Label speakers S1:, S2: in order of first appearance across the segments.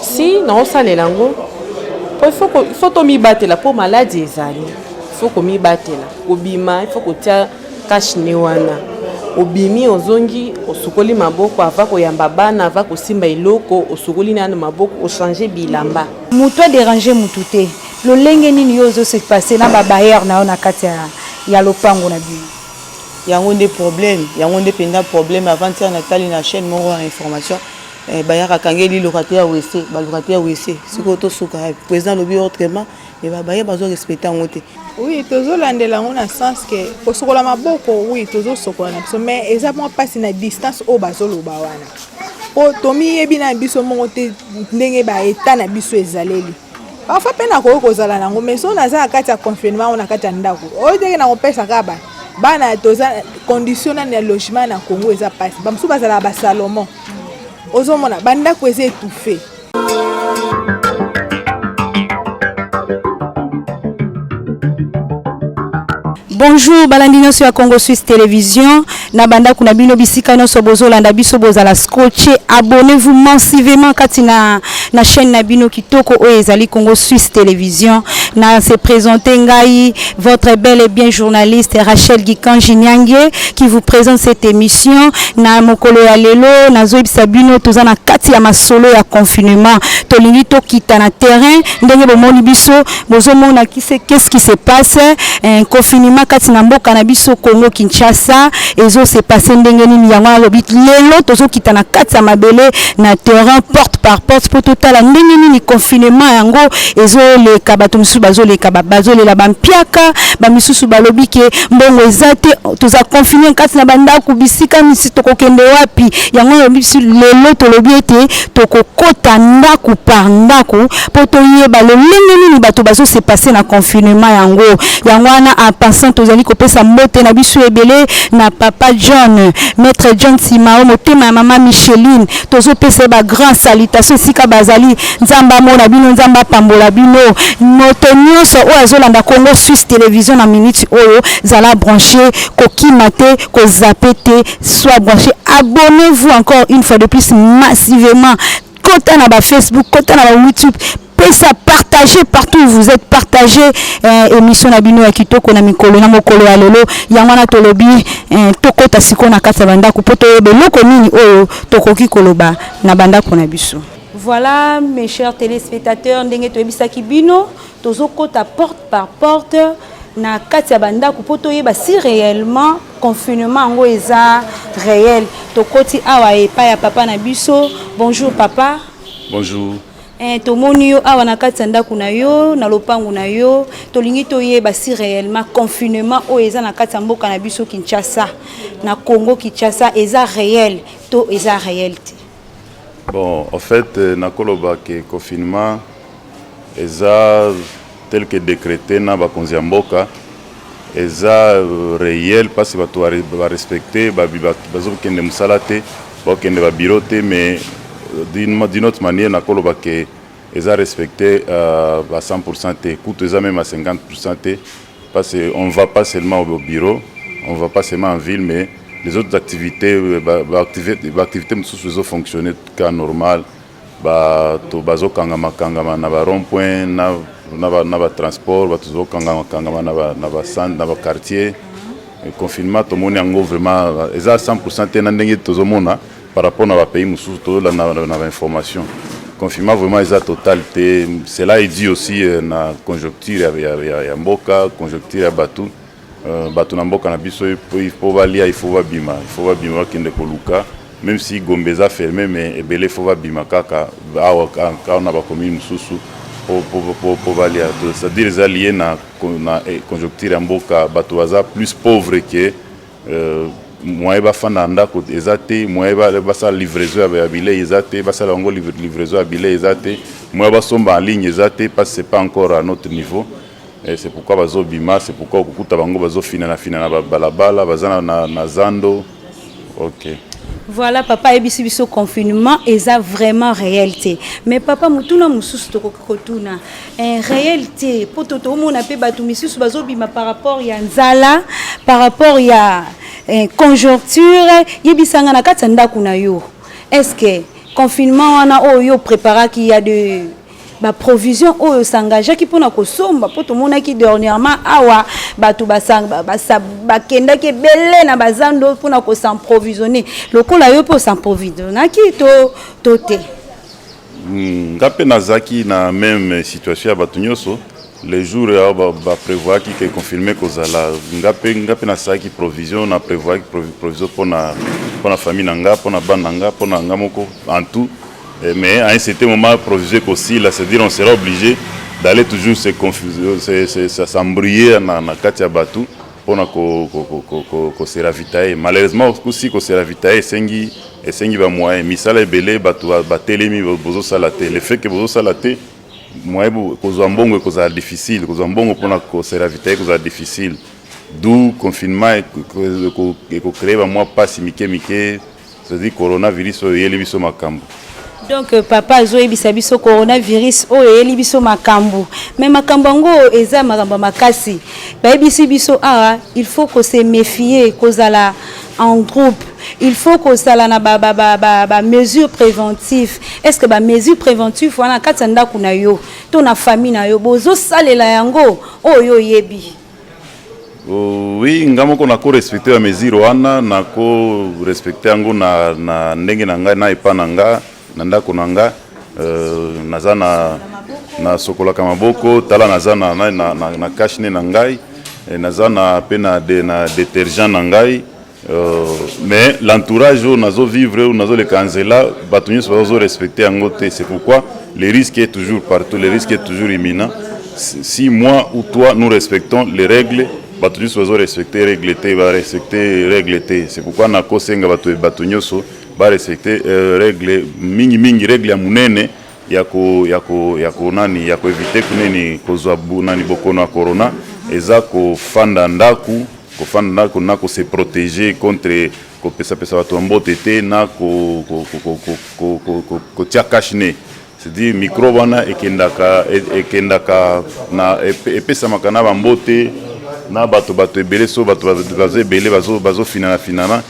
S1: Si non ça les langues il faut to mi battre la pour maladie ezali il faut ko mi battre la obima il faut ko tia cash ne wana obimi ozongi osukoli maboko ava ko yamba bana ava ko simba iloko osukoli na maboko o changer bilamba
S2: muto déranger mutute lo lenge nini yozo se passer na ba barrière na ona kati ya lopango na bi
S3: yango des problèmes yango des problème avant ça Nathalie na chaîne moko information bayaka kangeli locataire WC ba locataire WC siko to suka président lobi autrement et ba baye bazo respecter ngote
S4: oui tozo landela ngona sens que osokola maboko oui tozo sokola na mais exactement pas na distance au bazo loba wana o tomi yebi na biso mongo te ndenge ba eta na biso ezaleli parfois pena ko kozala nango mais so na za kati ya confinement on a kati ya ndako o deke na kopesa kaba bana toza condition na logement na Congo eza passe bamsu bazala ba Salomon ozomona banda ko eza étouffé.
S2: Bonjour balandino sur Congo Suisse Télévision na banda kuna bino bisika no so bozolanda biso bozala scotché abonnez-vous massivement katina na chaîne na bino kitoko o ezali Congo Suisse Télévision na se présenter ngai votre belle et bien journaliste Rachel Gikanji Nyange qui vous présente cette émission na mokolo ya lelo na zoibisa bino tozana kati ya masolo ya confinement tolingi to kita na terrain ndenge bomoni biso bozomona qu'est-ce qui se passe un confinement kati na mboka na biso Congo Kinshasa ezo se passer ndenge nini yango lobi lelo tozo kita na kati ya mabele na terrain porte par porte pour totala ndenge nini confinement yango ezo le kabato misusu bazo le kabazo le la bampiaka ba misusu balobi ke mbongo ezate toza confiné kati na banda ku bisika misi tokokende wapi yango lobi lelo to lobi ete tokokota ndaku par ndaku po to yeba le ndenge nini bato bazo se passer na confinement yango wana en passant tozali kopesa mbote na biso ebele na papa John maître John Simao motema ya mama Micheline tozo pesa ba grand salutation sika bazali nzamba mona bino nzamba pambola bino moto nyonso o azolanda Congo Suisse Télévision na minute oyo zala branché kokimate ko zapete soit branché abonnez-vous encore une fois de plus massivement kota na ba Facebook kota na ba YouTube ça partager partout où vous êtes partagé émission na bino ya kitoko na mikolo na mokolo ya lelo yangwana tolobi tokota siko na kati banda ku poto beloko nini oyo tokoki koloba na banda ko na biso. Voilà mes chers téléspectateurs ndenge toyebisaki bino tozokota porte par porte na kati banda ku poto yeba si réellement confinement ngo eza réel tokoti awa epa ya papa na biso. Bonjour papa.
S5: Bonjour.
S2: Tomoni yo awa na kati ndako na yo na lopango na yo tolingi toyeba si réellement confinement o eza na kati mboka na biso Kinshasa na Congo Kinshasa eza réel to eza réalité.
S5: Bon en fait na koloba que confinement eza tel que décrété na bakonzi ya mboka eza réel parce que bato ba respecter bazo kende musala te ba kende ba bureau te mais d'une autre manière na koloba que ils ont respecté à 100% te coûte ils même à 50% te parce qu'on ne va pas seulement au bureau on va pas seulement en ville mais les autres activités activités sous fonctionner cas normal to bazo kangama na ba rond point na ba transport bato kangama na ba centre na ba quartier confinement to moni ngo vraiment ils ont 100% te na ndenge to zomona par rapport à pays mususu to la na information confinement vraiment est totalité cela est dit aussi na conjoncture ya mboka conjoncture ya batu na mboka na biso il faut valia il faut bima kende koluka même si Gombeza fermé mais ebele faut bima kaka awa na ba commune mususu pour valia c'est-à-dire les alliés na conjoncture ya mboka batu baza plus pauvre que moi ba fana ndako ezate moi ba sa livraison ya billet ezate ba sa longo livraison ya billet ezate moi ba somba en ligne ezate parce que c'est pas encore à notre niveau et c'est pourquoi bazo bima c'est pourquoi okuta bango bazo fina na balabala bazana na zando. OK.
S2: Voilà papa ebisi biso confinement eza vraiment réalité mais papa mutuna mususu tokokotuna en réalité pototo mona pe batu misusu bazobima par rapport ya nzala par rapport ya conjoncture yebisanga na kati ndako na yo est-ce que confinement wana oyo prépara qu'il y a de ba provision oyo s'engagea qui pona ko somba po to mona ki dernièrement awa batu basanga bakenda ke belé na bazando pona ko s'approvisionner lokola yo po s'approvisionner ki to te
S5: ngape nazaki na même situation ya batu nyonso les jours ba prévoir qui est confirmé kozala ngape na saki provision na prévoir provision pour na famille nanga pour na bana nanga pour na ngamoko en tout. Mais à un certain moment, proviser aussi, c'est-à-dire on sera obligé d'aller toujours s'embrouiller dans la Katia Batou pour se ravitailler. Malheureusement, aussi, qu'on se ravitaille, c'est va moyen. Misala belé, Batou, Batelemi, Bozo Salate. Le fait que Bozo Salate, moi, Kozambongo, c'est difficile. Kozambongo pour se ravitailler, c'est difficile. D'où confinement et créer, moi, pas si Mike, c'est-à-dire coronavirus, il y a les makambo.
S2: Donc papa zo ebisa biso coronavirus oyo eli biso makambo mais makambo ngo eza makambo makasi ba ebisi biso il faut que se méfier kozala en groupe il faut que sala na ba mesures préventives est-ce que ba mesures préventives wana katanda kuna yo to na famille na yo bozo salela yango oyo yebi.
S5: Oui, ngamo ko nako respecter la mesure wana nako respecter yango na ndenge na ngai na epananga nandako nanga naza na sokola kamaboko tala naza na kashne na ngai naza na pe na détergent na ngai mais l'entourage nazo vivre ou nazo le kanzela batu nyonso bazo respecter yango te. C'est pourquoi le risque est toujours partout, le risque est toujours imminent. Si moi ou toi nous respectons les règles, batu nyonso bazo respecter règles te ba respecter règles te. C'est pourquoi nako senga batu nyonso ba respecter règle mingi règle ya munene ya ko éviter kuneni kozwa nani bokono ya corona eza ko fanda ndaku na ko se protéger contre ko pesa watu ambote te na ko tia kashne c'est-à-dire micro wana ekendaka na epesa makana bambote na bato ebele so bato bazo ebele bazo finana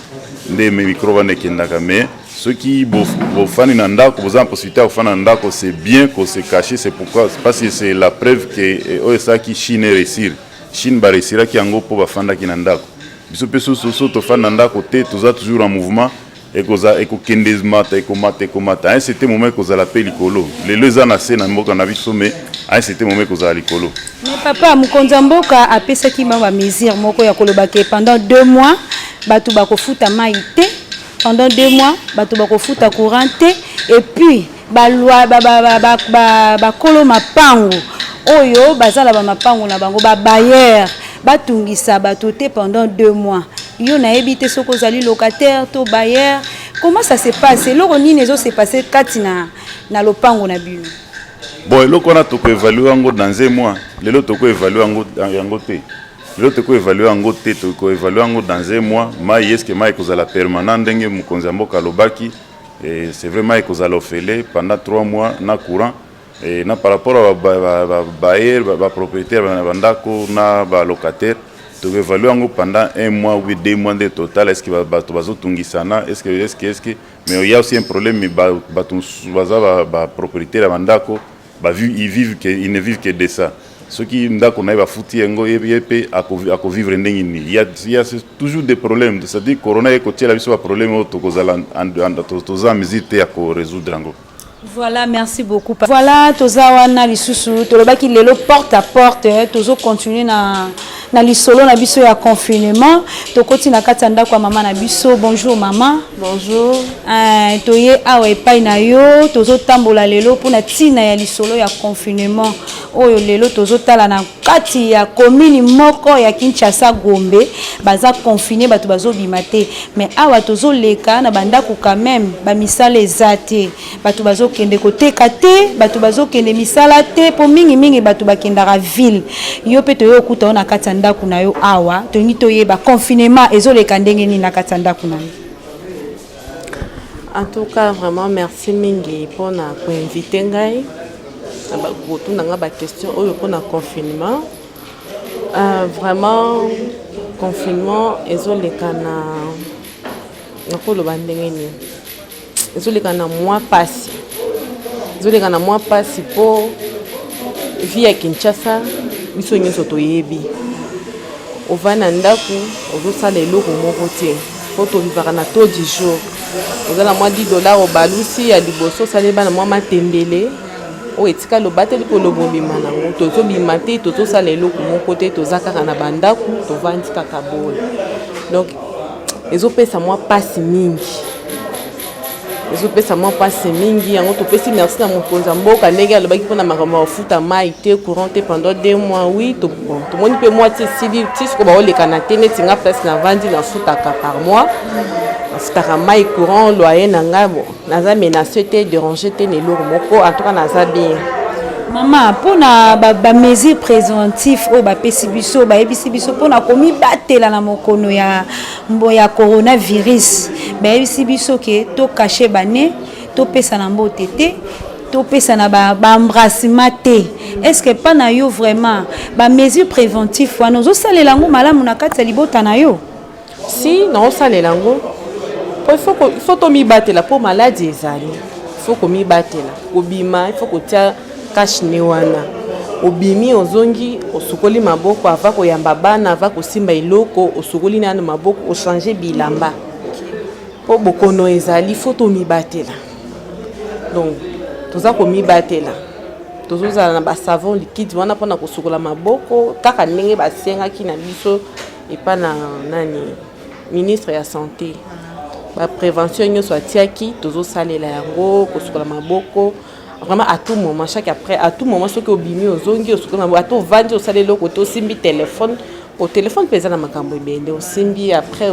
S5: nde micro wana ekendaka mais ceux qui bofani na ndako boza possibilité ya fana ndako c'est bien qu'on se cache. C'est pourquoi parce que c'est la preuve que osa ki Chine réussir Chine ba réussira ki yango po bafanda ki na ndako biso peso so to fana ndako te toza toujours en mouvement et koza ekokendezmata ekomata à un certain moment kozala pe likolo lelo eza na se na mboka na biso mais à un certain moment kozala likolo.
S2: Mais papa mukonza mboka apesaki ba mesure moko ya kolobake pendant 2 mois batu bakofuta mai te pendant 2 mois batu bakofuta courant te et puis balwa bakolo mapango oyo bazala ba mapango na bango ba bailleur batungisa batu te pendant 2 mois yo na ebité soko zali locataire to bailleur. Comment ça se passe loko nini ezo se passer kati na lopango na bino?
S5: Bon eloko na toko évaluer yango dans 1 mois lelo toko évaluer yango te lelo toko évaluer yango te toko évaluer yango dans 1 mois mai est-ce que mai kozala permanent ndenge mukonzi mboka lobaki et c'est vraiment ekozala ofele pendant 3 mois na courant et na par rapport à bailleur ba propriétaire bandako na ba locataire to évaluer yango pendant 1 mois ou 2 mois de total. Est-ce que bato bazo tungisana est-ce que mais il y a aussi un problème mais bato ba propriétaire bandako ils ne vivent que de ça. Ceux qui ndako na ba futi yango yepe ako vivre ndenge ni il y a toujours des problèmes, c'est-à-dire corona eko tiela biso ba problème to kozala toza mesite ya ko résoudre yango.
S2: Voilà, merci beaucoup. Voilà, toza wana lisusu tolobaki lelo porte à porte tozo continuer na lisolo na biso ya confinement tokoti na kati ndako ya mama na biso. Bonjour maman.
S1: Bonjour.
S2: Toye awa epai na yo tozo tambola lelo pona tina ya lisolo ya confinement oyo lelo tozo tala na kati ya commune moko ya Kinshasa Gombe baza confiné bato bazo bimate mais awa tozo leka na bandako quand même ba misala ezate bato bazo kende koteka te bato bazo kende misala te po mingi bato bakendaka ville yo pe toyo kuta na kati ndako na yo awa tongi toyeba confinement ezoleka ndenge nini na kati ndako na yo.
S1: En tout cas vraiment merci mingi pour na ko inviter ngai ba ko na ba question oyo pour na confinement vraiment confinement ezoleka na ko lo bandenge ni ezoleka na mwa pasi ezoleka na mwa pasi mpo vi ya Kinshasa biso nyonso toyebi ova na ndako ozosala eloko moko te mpo tolivaka na taux du jour oza na mwa $10 obalusi ya liboso osali bana mwa matembele oyo etika loba te likoloba obima nango tozobima te tozosala eloko moko te toza kaka na bandako tovandi kaka boye donc ezopesa mwa pasi mingi ezopesa mwa pasi mingi yango topesi merci na mokonzi ya mboka ndenge alobaki mpona makambo ya kofuta mai te courant te pendant 2 mois oui tomoni mpe mwa ti esili ti siko baolekana te neti nga place navandi nafutaka par mois nafutaka mai courant loyer na nga naza menace te déranger te na eloko moko en tout cas naza bien.
S2: Maman, pour na ba mesure préventif o ba pesi biso ba ebisi biso pour na komi batela na mokono ya coronavirus ba ebisi biso ke to cacher bane to pesa na mbote te to pesa na ba embrassement te. Est-ce que pas na yo vraiment ba mesure préventif wa nozo salela ngo malamu na kati ya libota na yo?
S1: Si na salela ngo il faut to mi batela pour maladie ezali il faut ko mi batela kobima il faut ko tia cache ne wana obimi ozongi osukoli maboko ava koyamba bana ava kosimba iloko osukoli nano maboko ochanger bilamba po bokono ezali faut mibatela donc toza komibatela tozozala na ba savon liquide wana pona kosukola maboko kaka ndenge basengaki na biso epa na nani ministre ya santé ba prévention nyonso atiaki tozosalela yango kosukola maboko vraiment à tout moment chaque après à tout moment ce que obimi ozongi osukola maboko ato vandi osalelo koto simbi téléphone au téléphone pesa na makambo ebende osimbi après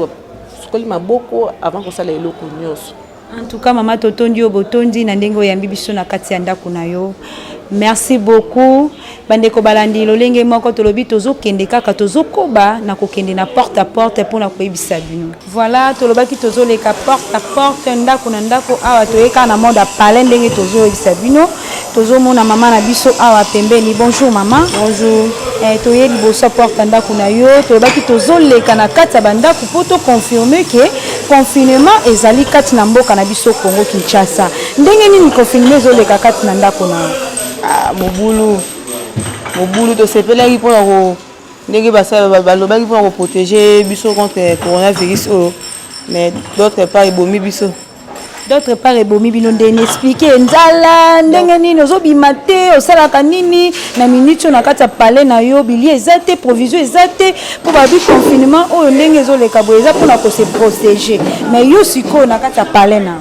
S1: sukoli maboko avant kosala eloko nyonso.
S2: En tout cas maman totondi obotondi na ndenge oyambi biso na kati ya ndako na yo. Merci beaucoup. Bandeko balandi lolenge moko tolobi tozokende kaka tozokoba na kokende na porte à porte pour na koyebisa bino. Voilà tolobaki tozoleka porte à porte ndako na ndako awa toyeka na monde parler ndenge tozoyebisa bino. Tozomona mama na biso awa pembeni. Bonjour maman. Bonjour. Toye liboso porte ndako na yo tolobaki tozoleka na kati ya bandako pour to confirmer que confinement ezali kati na mboka na biso Congo Kinshasa. Ndenge nini confinement ezoleka kati na ndako na yo?
S3: Mobulu to sepelaki pour ko ndenge balobaki pour ko protéger biso contre coronavirus mais d'autre part ebomi biso.
S2: D'autre part ebomi bino ndene expliquer nzala ndenge nini ozobima te osalaka nini na minute na kati ya palais na yo bilie ezate provision ezate pour babi confinement oyo ndenge ezoleka boye eza pour na ko se protéger mais yo siko na kati ya palais na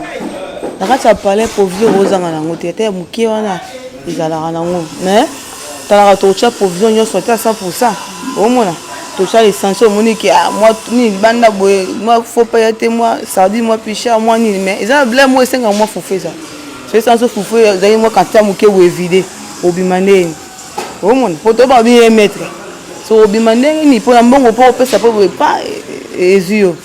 S3: kati ya palais provision ozanga nango te te mukie wana ezalaka nango mais talaka tocha provision nyonso te à 100% omona tocha l'essentiel omoni ke moi ni banda boye moi faut pas yate moi sardi moi picha moi ni mais eza blé moi esenga moi foufé ça c'est sans foufé ezali moi quand mukie ou évidé obimane omona poto ba bien mettre so obimane ni pour mbongo pour pesa pour pas ezio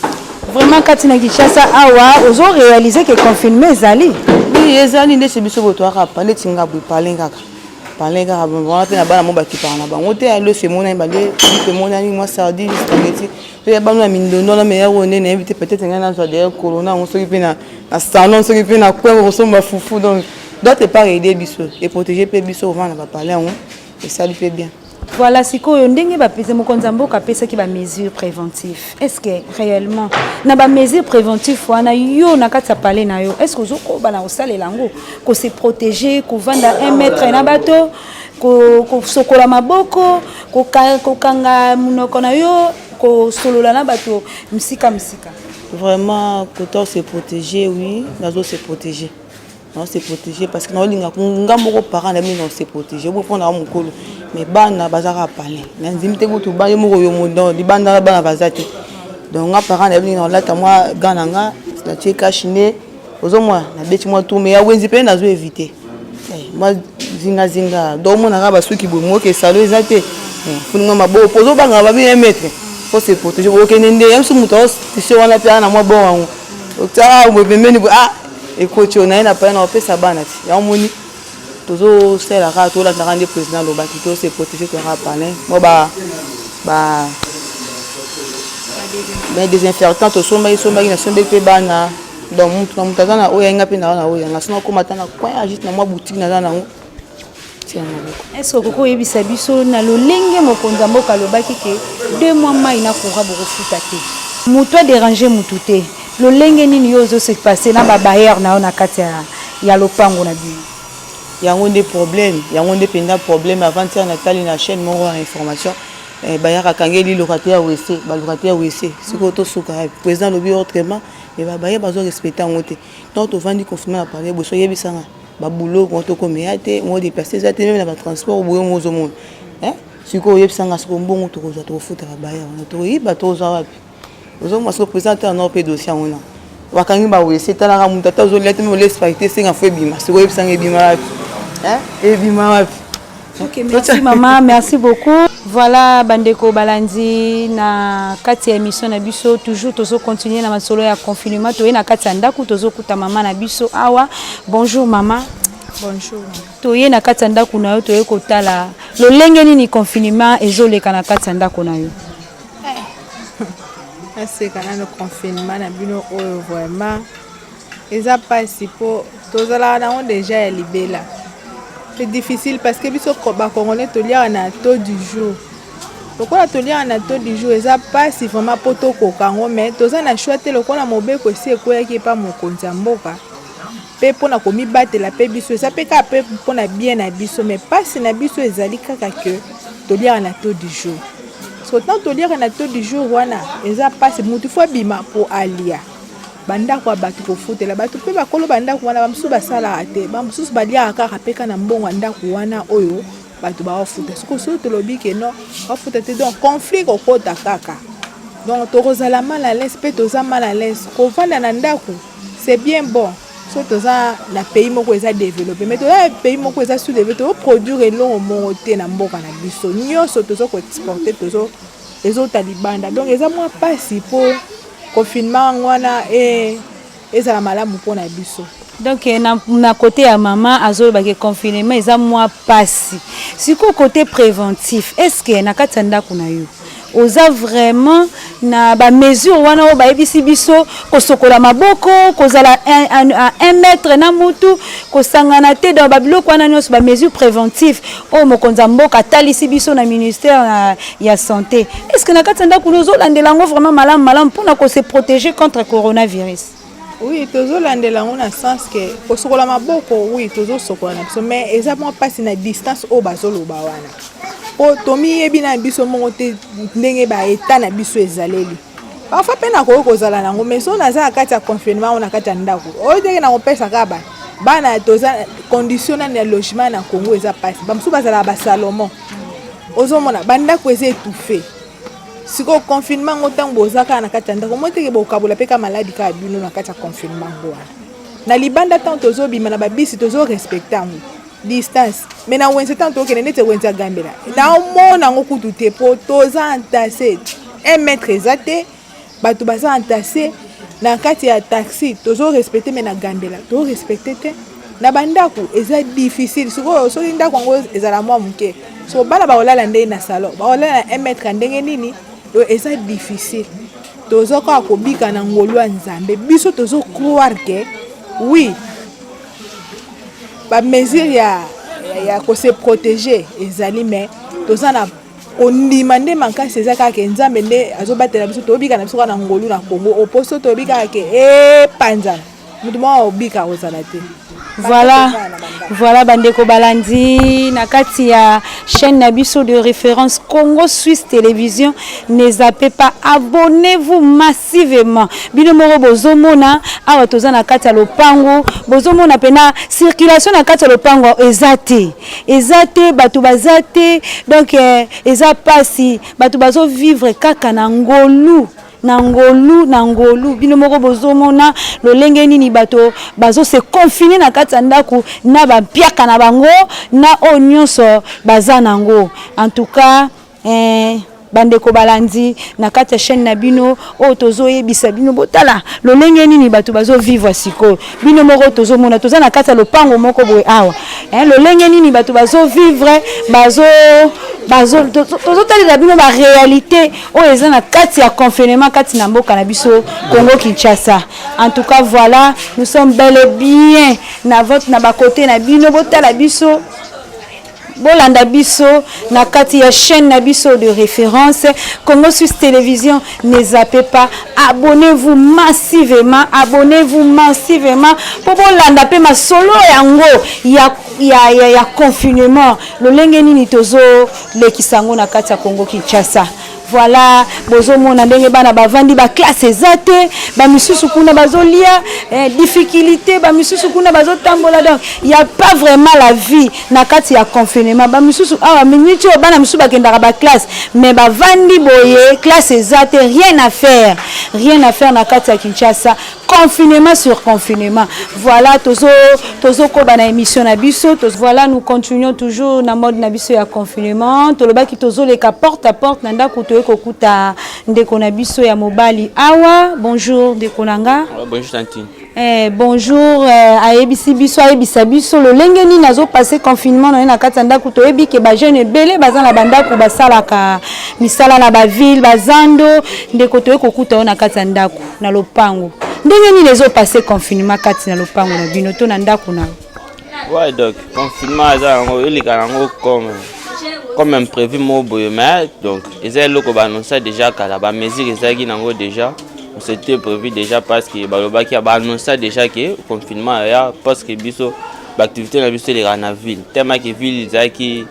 S2: vraiment kati na Kinshasa awa ozo réaliser que confinement ezali
S3: oui ezali nde se biso boto aka parler tinga bu parler kaka bon pe na bana mo baki par na bango te alo se mona bale pe mona ni moi sardi spaghetti pe ya bana mindono na meya wone na invité peut-être ngana so de corona on soki pe na salon soki pe na kwa resomba foufou donc d'autre part aider biso et protéger pe biso vana ba parler on et ça lui fait bien.
S2: Voilà, si ko ndenge ba pese mokonza mboka pesa ki ba mesures préventives. Est-ce que réellement na ba mesures préventives wana yo na kati parler na yo est-ce que ozoko bana osalela ngo ko se protéger ko vanda 1 mètre na bato ko sokola maboko ko kanga munoko na yo ko solola na bato msika
S3: vraiment ko se protéger oui nazo se protéger. Non se protéger parce que na olinga ngambo ko parents na bino se protéger bo pona mukolo mais bana bazaka parler na nzimite ko to ba yo moko yo mondo di bana bana bazati donc nga parents na bino la ta moi gananga la cheka chine ozomwa na beti moi tout mais ya wenzi pe nazo éviter moi zinga do mona ka basuki bo mo ke salo ezate funga mabo pozo banga ba bien mettre faut se protéger ko kenende yamsu mutos tisho wana pe na moi bon wangu okta mo bemeni et coach on a pas na pesa bana ti ya moni tozo sela ka to la grande président lo baki to se protéger to ra parler mo ba mais désinfectant to somba na somba pe bana donc mutu aza na oyo ainga mpe na oyo yanga sino akomata na coin agite na mwa boutique naza nango tia maboko.
S2: Est-ce que koko yebisa biso na lolenge mokonzi mboka alobaki ke 2 mois mai na courant bokofuta te moto adéranger mutu te lolenge nini yo ozo se passer na babayere na yo na kati ya lopango na bino
S3: yango nde problème yango nde penda problème avant tia natali na chaîne moko ya information bayaka kangeli locataire ya WC ba locataire ya WC siko to suka président lobi autrement et baye bazo respecter ngote donc to vandi confinement à parler boso yebisanga ba boulot ko to komeate mo déplacer ça même na ba transport boyo mo zo monde hein siko yebisanga siko mbongo to ko to futa baye on to yiba to za wapi ozo mo siko présenter un autre dossier on wakangi ba WC tala ka muta to zo lettre me respecter singa fo bima siko yebisanga bima wapi hein et bima wapi.
S2: Ok, merci maman, merci beaucoup. Voilà, bandeko balandi na kati ya émission na biso toujours tozo continuer na masolo ya confinement to na kati ya ndaku tozo kuta mama na biso awa. Bonjour maman.
S4: Bonjour.
S2: Toye na kati ya ndaku na yo toye kotala lolenge nini confinement ezoleka na kati ya ndaku na yo.
S4: C'est quand même le confinement na bino oyo vraiment eza pasi po tozala na on déjà libela. C'est difficile parce que biso ba congolais to lia na taux du jour. Pourquoi to lia na taux du jour eza pas si vraiment poto ko kango mais toza na choite le kona mobeko si ekoya ki pa mokonzi mboka. Pe pona komi batela pe biso eza pe ka pe pona bien na biso mais pas si na biso ezali kaka que to lia na taux du jour. Parce que tant to lia na taux du jour wana eza pas si mutu fo bima pour alia. Bandako abatu kofutela batu pe bakolo bandako wana bamusu basala ate bamusu balia kaka peka na mbongo ndako wana oyo batu ba ofuta siko so to lobi ke non ofuta te donc conflit ko kota kaka donc to rozala mal à l'aise pe to za mal à l'aise ko vanda na ndako c'est bien bon so to za na pays moko eza développé mais to za pays moko eza sous-développé to produire elongo mo te na mboka na biso nyonso to zo ko exporter to zo ezo talibanda donc eza moi pasi po confinement wana ezala malamu pona biso.
S2: Donc na côté ya maman azo ba ke confinement eza moi pasi. Siko côté préventif, est-ce que na katanda kuna yo oza vraiment na ba mesure wana o ba ebisi biso ko sokola maboko ko zala 1 mètre na mutu ko sangana te dans ba biloko wana nyos ba mesure préventive o mokonza mboka talisi biso na ministère ya santé. Est-ce que na katanda kuna zo landelango vraiment malam pour na ko se protéger contre coronavirus?
S4: Oui, tozo landela on a sens que ko sokola maboko oui tozo sokola na biso mais exactement pas na distance o bazolo ba wana. Po tomi yebi na biso mongo te ndenge ba eta na biso ezaleli. Parfois pe na ko kozala nango mais so na za kati ya confinement on a kati ya ndako. O te na kopesa ka bana toza condition na logement na Congo eza pas. Ba msu bazala ba Salomon. Ozo mona banda ko eza étouffé. Siko confinement ngotango bozaka na kati ya ndako moteke bokabula pe ka maladie ka bino na kati ya confinement bwana. Na libanda tant tozo bima na babisi tozo respecter distance mais na wense tant to kene nete wense gambela na mona ngokutu te po toza entassé 1 mètre ezate batu baza entassé na kati ya taxi tozo respecter mais na gambela to respecter te na bandako eza difficile siko so ndako ngo ezala mwa muke so bala ba olala ndenge na salon ba olala 1 mètre ndenge nini do eza difficile tozo ka ko bika na ngolwa nzambe biso tozo croire que oui ba mesure ya ko se protéger ezali mais toza na ondimande makasi eza kaka nzambe nde azobatela biso tobika na biso na ngolu na Congo oposo tobika ke panzana mutu mwa obika ozala te.
S2: Voilà bandeko balandi na kati ya chaîne nabiso de référence Congo Suisse Télévision. Ne zappez pas, abonnez-vous massivement. Bino moro bozomona awa toza na kati ya lopango bozomona pena circulation na kati ya lopango ezate batu bazate donc eza pasi batu bazo vivre kaka na ngolu nangolu bino moko bozomona lolenge nini bato bazo se confiner na kati ya ndaku na bapiaka na bango na onyonso baza nango. En tout cas bandeko balandi na kati ya chaîne na bino o tozo yebisa bino botala lolenge nini bato bazo vivre siko bino moko tozo mona toza na kati ya lopango moko boye awa lolenge nini bato bazo vivre bazo tozotalela bino réalité oyo eza na kati ya confinement kati na mboka na biso Congo Kinshasa. En tout cas voilà, nous sommes bel et bien na vote na ba côté na bino botala biso bolanda biso na kati ya chaîne na biso de référence Congo Suisse Télévision. Ne zappez pas, abonnez-vous massivement pour bolanda pe ma solo yango ya confinement lolenge nini tozo lekisango na kati ya Congo Kinshasa. Voilà, bozo mona ndenge bana bavandi ba classe ezate ba misusu kuna bazolia difficulté ba misusu kuna bazotambola, donc il y a pas vraiment la vie na kati ya confinement ba misusu awa minute bana misusu bakendaka ba classe mais bavandi boye classe ezate, rien à faire na kati ya Kinshasa, confinement sur confinement. Voilà, tozo ko bana émission na biso, voilà, nous continuons toujours na mode na biso ya confinement, toloba ki tozo leka porte à porte na ndako kokuta ndeko na biso ya mobali awa. Bonjour ndeko nanga.
S6: Bonjour tantine.
S2: Bonjour ayebisi biso ayebisa biso lolenge nini nazo passer confinement na kati ndako toyebi ke ba jeune belé baza na bandako basalaka misala na ba ville bazando ndeko toye kokuta na kati ndako na lopango. Ndenge nini lezo passer confinement kati na lopango na bino to na ndako na.
S6: Ouais, donc confinement ça il comme imprévu mais donc ils ont annoncé déjà qu'à la mesure ils déjà on s'était prévu déjà parce que balobaki a annoncé déjà que confinement ya parce que biso l'activité na biso les na ville tellement que ville qui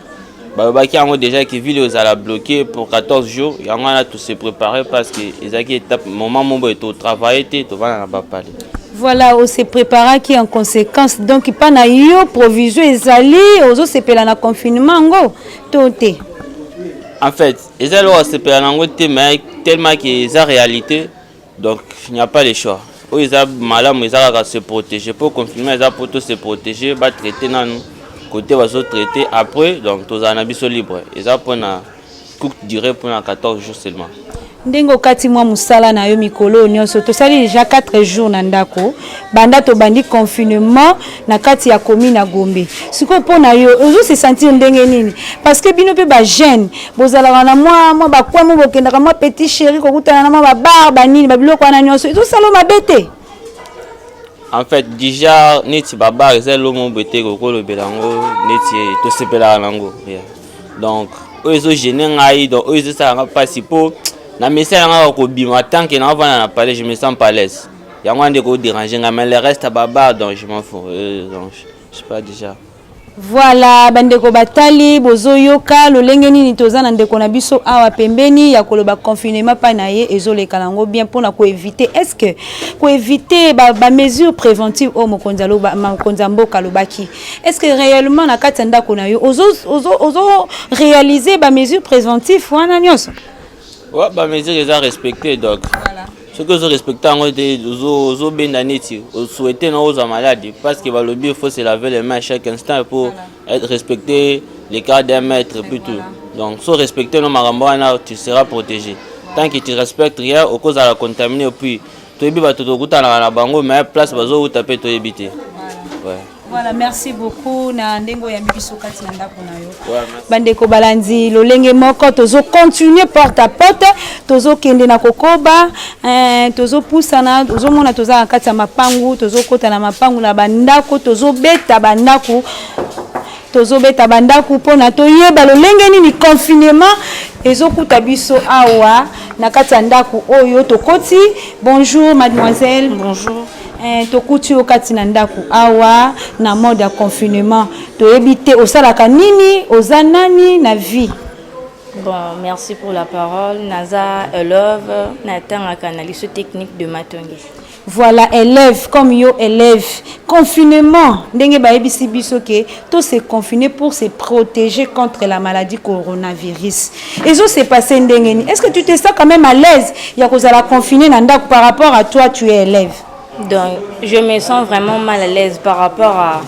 S6: balobaki a déjà que ville aux a bloqué pour 14 jours et on a tout se préparer parce que ils étape moment mon est au travail était to va na ba parler.
S2: Voilà, on s'est préparé qui en conséquence donc il pas na yo provision ezali ozo sepela na confinement ngo toté.
S6: En fait, ils ont sepela na ngo mais tellement que c'est réalité donc il n'y a pas le choix. Ils ont malade ils ont se protéger pour confinement ils ont pour tout se protéger ba traiter na nous côté va se traiter après donc tous en abisso libre. Ils ont pour na courte durée pour 14 jours seulement.
S2: Ndengo kati mwa musala na yo mikolo nyonso tosali déjà 4 jours na ndako banda to bandi confinement na kati ya commune na Gombe. Siko pona yo ozo se sentir ndenge nini parce que bino pe ba jeune bozala na mwa ba kwa mo bokenda ka mwa petit chéri ko kutana na mwa ba bar nini ba biloko na nyonso ezo salo mabete.
S6: En fait déjà neti baba ezelo mo bete ko ko lobelango neti to sepela nango. Donc ozo gêner ngai donc ozo ça pas si pour na message nga ko bima tant que na va na parler je me sens pas à l'aise. Ya ngande ko déranger mais le reste à baba donc je m'en fous donc je sais pas déjà.
S2: Voilà bandeko batali bozo yoka lolenge nini tozana ndeko na biso awa pembeni ya koloba confinement pa na ye ezoleka nango bien pour na ko éviter est-ce que ko éviter ba mesures préventives au mokonza loba mokonza mboka lobaki est-ce que réellement na kati ndako na yo ozo réaliser ba mesures préventives wana nyonso.
S6: Ouais, bah mesures les a respectées donc. Voilà. Ce que je respecte en fait, aux bendaniti, aux souhaiter non aux malades parce que le but il faut se laver les mains à chaque instant pour être respecté les cas d'un mètre puis tout. Donc, si respecter nos marambouana, tu seras protégé. Tant que tu respectes rien, au cause de la contaminer puis tu es bien tout au bout dans la bango mais place bazo où taper tu éviter. Ouais.
S2: Voilà, merci beaucoup na ndengo ya biso kati na ndako na yo. Bandeko balandi lolenge moko tozo continuer porte à porte, tozo kende na kokoba, tozo pusana, tozo mona toza kati ya mapangu, tozo kota na mapangu na bandako, tozo beta bandako. Tozo beta bandako pona toyeba lolenge nini confinement ezokuta biso awa na kati ya ndako oyo tokoti. Bonjour mademoiselle.
S7: Bonjour.
S2: Tokuti okati na ndako awa na mode ya confinement toyebite osalaka nini ozanani na vie.
S7: Bon, merci pour la parole. Naza élève natanga analyse technique de Matongi.
S2: Voilà, élève comme yo élève confinement ndenge bayebisi biso ke to se confiner pour se protéger contre la maladie coronavirus. Ezo s'est passé ndenge ni. Est-ce que tu te sens quand même à l'aise ya kozala confiner na ndako par rapport à toi tu es élève?
S7: Donc, je me sens vraiment mal à l'aise par rapport à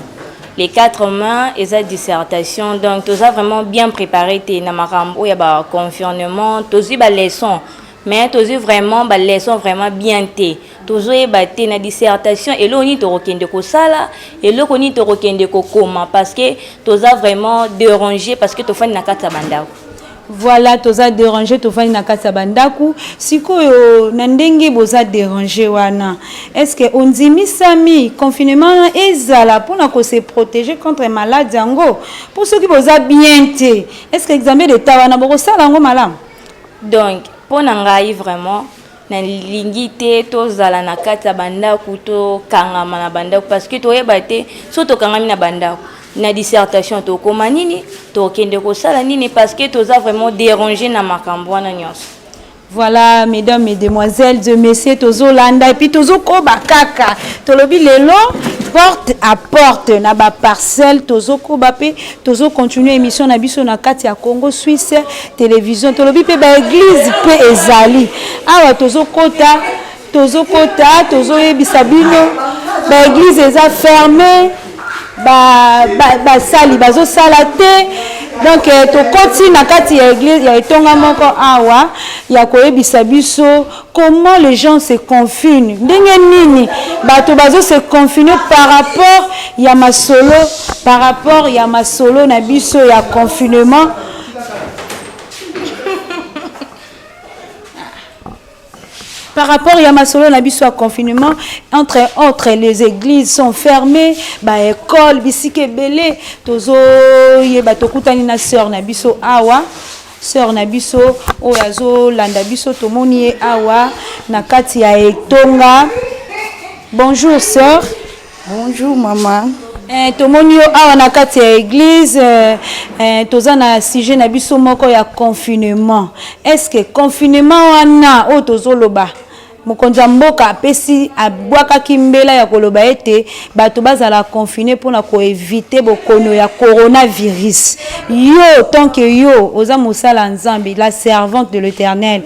S7: les 4 mois et sa dissertation. Donc, tout ça vraiment bien préparé. Tu as y a confinement, tu as des leçons. Mais tu as vraiment des leçons vraiment bien. Tu as une dissertation et là, on est au de Kosala et là, on est au de Kokoma parce que tu as vraiment dérangé parce que tu as fait une carte à bandao.
S2: Voilà, toza dérangé, tofani na kati bandaku. Sikoyo na ndenge boza dérangé wana. Est-ce que on dimisami confinement ezala pour na se protéger contre maladie yango? Pour ceux qui boza bien té. Est-ce que examen de tawana boko sala yango malam?
S7: Donc, pour ngai vraiment na lingi te tozala na kati bandaku to kangama na bandaku parce que toyeba te so to kangami na bandaku. Na dissertation to koma nini to kende ko sala nini parce que toza vraiment dérangé na makambo wana nyonso.
S2: Voilà, mesdames, mesdemoiselles, de messieurs, tozo landa et puis tozo koba kaka. Tolobi lelo porte à porte na ba parcelle tozo koba pe tozo continuer émission na biso na kati ya Congo Suisse télévision. Tolobi pe ba église pe ezali. Awa tozo kota tozo yebisa bino ba église eza fermée. Sali bazo salate donc to koti na kati ya église ya etonga moko awa ya koyebisa biso comment les gens se confinent ndenge nini bato bazo se confiner par rapport ya masolo na biso ya confinement. Par rapport à Yamasolo, on a vu un confinement, entre autres, les églises sont fermées, école, bisike belé, tozo yeba tokutani na sœur nabiso awa, sœur nabiso oyazo landa biso tomoni awa na kati ya etonga. Bonjour sœur.
S8: Bonjour maman.
S2: Tomoni awa na kati ya église toza na sujet na biso moko ya confinement. Est-ce que confinement wana o tozoloba mokonza mboka apesi abwaka kimbela ya koloba ete bato bazala confiné pona ko éviter bokono ya coronavirus. Yo tant que yo oza mosala nzambe la servante de l'Éternel.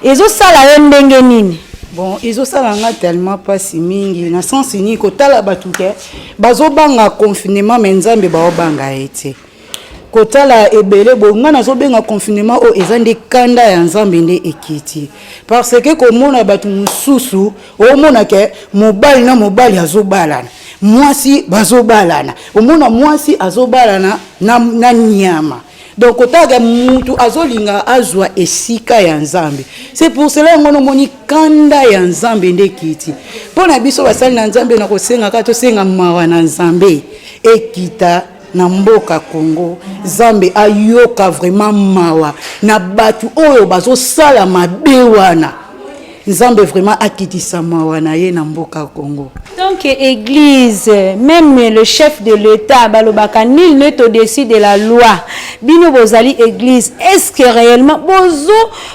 S2: Ezo sala yo ndenge nini?
S8: Bon, ils sala nga tellement pas si mingi na sens ni ko tala batuke bazo banga confinement mais nzambe ba obanga ete kotala ebele bonga nazo benga confinement o ezande kanda ya nzambe nde ekiti parce que komona batu mususu o mona ke mobali na mobali azobalana mwasi bazobalana o mona mwasi azobalana na nyama. Donc otaga mutu azolinga azwa esika ya nzambe. C'est pour cela ngono moni kanda ya nzambe nde kiti. Pona biso basali na nzambe na kosenga ka to senga mawa na nzambe ekita na mboka Congo. Nzambe ayoka vraiment mawa na batu oyo bazo sala mabe wana. Nzambe vraiment akitisa mawa na ye na mboka Congo.
S2: Donc église, même le chef de l'État, balobaka nul n'est au-dessus de la loi. Bino bozali église, est-ce que réellement bozo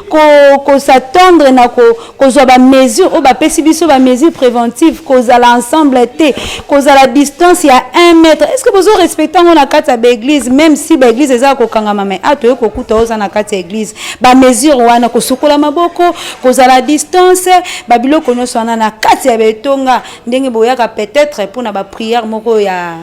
S2: ko s'attendre na ko zo ba mesure o ba pesi biso ba mesure préventive ko za l'ensemble té ko za la distance ya 1 mètre. Est-ce que bozo respectant na kati ya église même si ba église eza ko kangama mais ato ko kuta oza na kati ya église ba mesure wana ko sukola maboko ko za la distance ba biloko nyonso na kati ya betonga ndenge boyaka peut-être pour na ba prière moko ya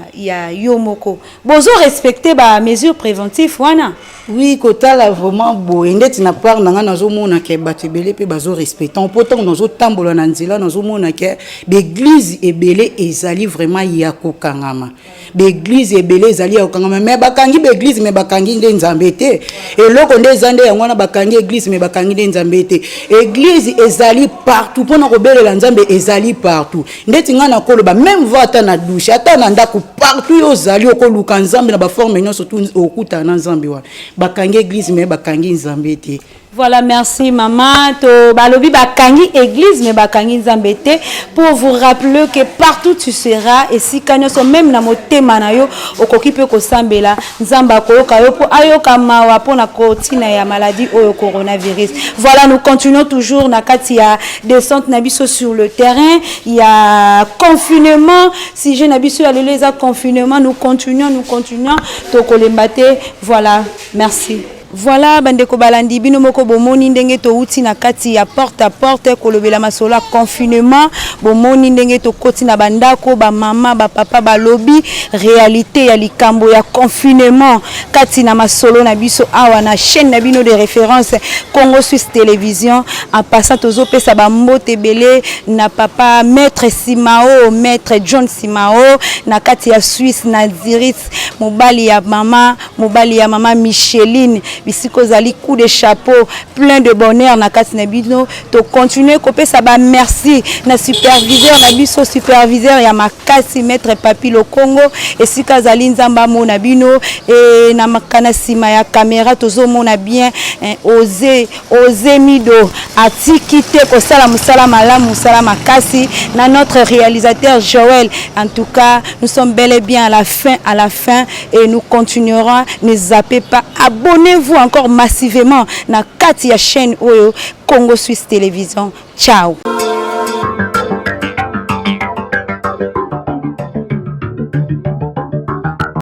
S2: yo moko bozo respecter ba mesure préventive wana.
S8: Oui, kotala vraiment boye ndeti na part nanga nazomona ke batebele pe bazo respectant pourtant nazo tambola na nzela nazomona ke l'église ebele ezali vraiment ya kokangama. L'église ebele ezali ya kokangama mais bakangi l'église mais bakangi nde nzambe te eloko nde zande yango na bakangi église mais bakangi nde nzambe te. Église ezali partout pona kobelela nzambe ezali partout ndeti nga na koloba même vata na douche ata na ndako partout yo zali okoluka nzambe na ba forme nyonso tout okuta na nzambe wa bakangi église mais bakangi nzambe te.
S2: Voilà, merci maman. To balobi bakangi église mais bakangi nzambete pour vous rappeler que partout tu seras et si kanyoso même na motema na yo okoki pe ko sambela nzamba ko yo po ayoka mawa pona kotina ya maladie au coronavirus. Voilà, nous continuons toujours na kati ya descente na biso sur le terrain, il y a confinement, si je na biso ya les confinement, nous continuons to kolembate. Voilà, merci. Voilà, bandeko balandi bino moko bomoni ndenge to uti na kati ya porte à porte kolobela masola confinement bomoni ndenge to koti na bandako ba mama ba papa ba lobby réalité ya likambo ya confinement kati na masolo na biso awa na chaîne na bino de référence Congo Suisse Télévision en passant tozo pesa ba mbote belé na papa maître Simao maître John Simao na kati ya Suisse na Zurich mobali ya mama Micheline bisiko zali coup de chapeau plein de bonheur na kati na bino to continuer kopesa ba merci na superviseur na biso superviseur ya makasi maître Papi le Congo esika zali nzamba mona bino et na makana sima ya caméra tozo mona bien osé mido atikite ko sala musala malamu musala makasi na notre réalisateur Joël. En tout cas, nous sommes bel et bien à la fin et nous continuerons. Ne zappez pas, abonnez-vous encore massivement na kati ya chaîne Oyo Congo Suisse Télévision. Ciao.